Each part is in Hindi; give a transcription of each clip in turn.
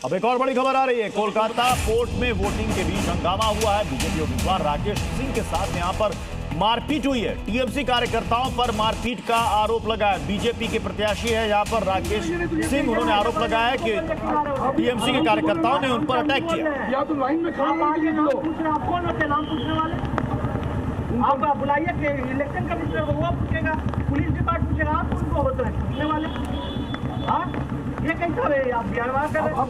अब एक और बड़ी खबर आ रही है। कोलकाता पोर्ट में वोटिंग के बीच हंगामा हुआ है। बीजेपी उम्मीदवार राकेश सिंह के साथ यहां पर मारपीट हुई है। टीएमसी कार्यकर्ताओं पर मारपीट का आरोप लगा है। बीजेपी के प्रत्याशी है यहां पर राकेश सिंह, उन्होंने आरोप लगाया है कि टीएमसी के कार्यकर्ताओं ने उन पर अटैक किया। या तो लाइन में खड़ा होकर आप कौन होते नाम पूछने वाले? आप बुलाइए, इलेक्शन कमिश्नर को वो पूछेगा, पुलिस डिपार्टमेंट पूछेगा, आप उनको होते हैं पूछने वाले। हाँ, ये कैसा है? आप बिहार कर रहे हैं।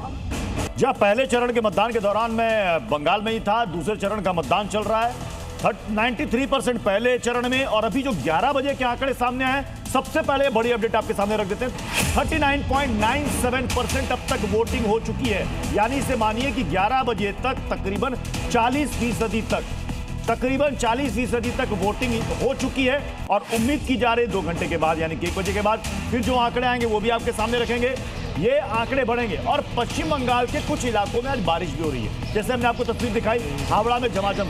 जब पहले चरण के मतदान के दौरान मैं बंगाल में ही था, दूसरे चरण का मतदान चल रहा है। 93% पहले चरण में, और अभी जो 11 बजे के आंकड़े सामने आए, सबसे पहले बड़ी अपडेट आपके सामने रख देते हैं। 39.97% अब तक वोटिंग हो चुकी है। यानी इसे मानिए कि 11 बजे तक तकरीबन 40% तक वोटिंग हो चुकी है। और उम्मीद की जा रही है 2 घंटे के बाद, यानी कि 1 बजे के बाद फिर जो आंकड़े आएंगे वो भी आपके सामने रखेंगे। ये आंकड़े बढ़ेंगे। और पश्चिम बंगाल के कुछ इलाकों में आज बारिश भी हो रही है। जैसे हमने आपको तस्वीर दिखाई, हावड़ा में झमाझम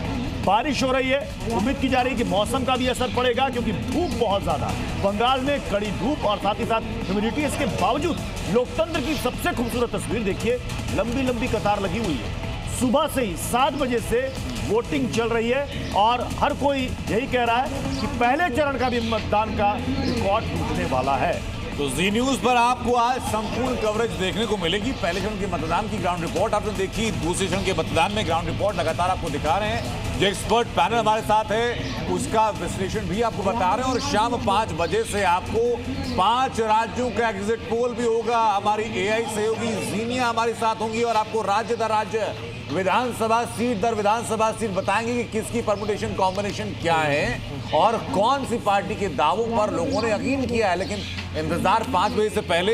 बारिश हो रही है। उम्मीद की जा रही है कि मौसम का भी असर पड़ेगा, क्योंकि धूप बहुत ज्यादा, बंगाल में कड़ी धूप और साथ ही साथ ह्यूमिडिटी। इसके बावजूद लोकतंत्र की सबसे खूबसूरत तस्वीर देखिए, लंबी लंबी कतार लगी हुई है। सुबह से ही 7 बजे से वोटिंग चल रही है और हर कोई यही कह रहा है कि पहले चरण का भी मतदान का रिकॉर्ड टूटने वाला है। तो जी न्यूज पर आपको आज संपूर्ण कवरेज देखने को मिलेगी। पहले चरण के मतदान की ग्राउंड रिपोर्ट आपने देखी, दूसरे चरण के मतदान में ग्राउंड रिपोर्ट लगातार आपको दिखा रहे हैं। जो एक्सपर्ट पैनल हमारे साथ है उसका विश्लेषण भी आपको बता रहे हैं। और शाम 5 बजे से आपको 5 राज्यों का एग्जिट पोल भी होगा। हमारी एआई सहयोगी जीनिया हमारे साथ होंगी और आपको राज्य दर राज्य, विधानसभा सीट दर विधानसभा सीट बताएंगे कि किसकी परमुटेशन कॉम्बिनेशन क्या है और कौन सी पार्टी के दावों पर लोगों ने यकीन किया है। लेकिन इंतजार 5 बजे से पहले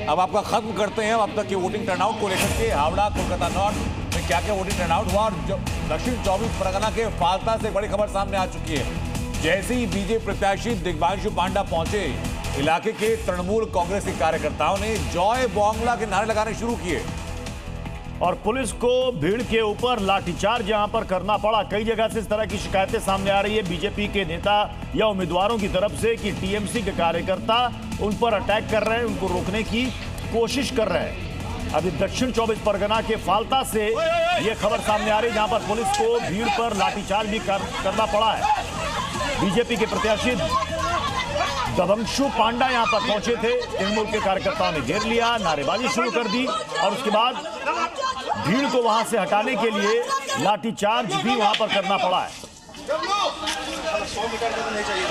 अब आपका खत्म करते हैं अब तक के वोटिंग टर्नआउट को लेकर के। हावड़ा, कोलकाता नॉर्थ में क्या क्या वोटिंग टर्नआउट हुआ, और दक्षिण 24 परगना के फालता से बड़ी खबर सामने आ चुकी है। जैसे ही बीजेपी प्रत्याशी दिग्बांशु पांडा पहुंचे, इलाके के तृणमूल कांग्रेस के कार्यकर्ताओं ने जॉय बांग्ला के नारे लगाने शुरू किए और पुलिस को भीड़ के ऊपर लाठीचार्ज यहां पर करना पड़ा। कई जगह से इस तरह की शिकायतें सामने आ रही है बीजेपी के नेता या उम्मीदवारों की तरफ से कि टीएमसी के कार्यकर्ता उन पर अटैक कर रहे हैं, उनको रोकने की कोशिश कर रहे हैं। अभी दक्षिण 24 परगना के फालता से यह खबर सामने आ रही है, जहां पर पुलिस को भीड़ पर लाठीचार्ज भी करना पड़ा है। बीजेपी के प्रत्याशी दबंशु पांडा यहां पर पहुंचे थे, तृणमूल के कार्यकर्ताओं ने घेर लिया, नारेबाजी शुरू कर दी और उसके बाद भीड़ को वहां से हटाने के लिए लाठीचार्ज भी वहां पर करना पड़ा है।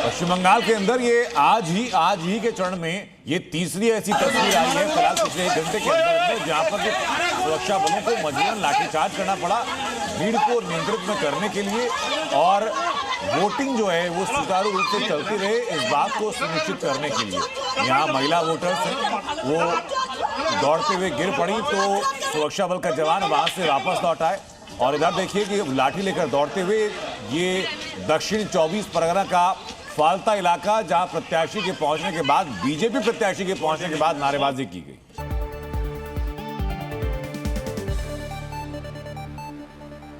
पश्चिम बंगाल के अंदर ये आज ही के चरण में ये तीसरी ऐसी तस्वीर आई है फिलहाल पिछले 1 घंटे के अंदर, जहां पर सुरक्षा बलों को मजबूरन लाठीचार्ज करना पड़ा भीड़ को नियंत्रित में करने के लिए। और वोटिंग जो है वो सुचारू रूप से चलती रहे, इस बात को सुनिश्चित करने के लिए यहाँ महिला वोटर्स हैं, वो दौड़ते हुए गिर पड़ी तो सुरक्षा बल का जवान वहां से वापस लौट आए। और इधर देखिए कि लाठी लेकर दौड़ते हुए ये दक्षिण 24 परगना का फालता इलाका, जहां प्रत्याशी के पहुंचने के बाद, बीजेपी प्रत्याशी के पहुंचने के बाद नारेबाजी की गई।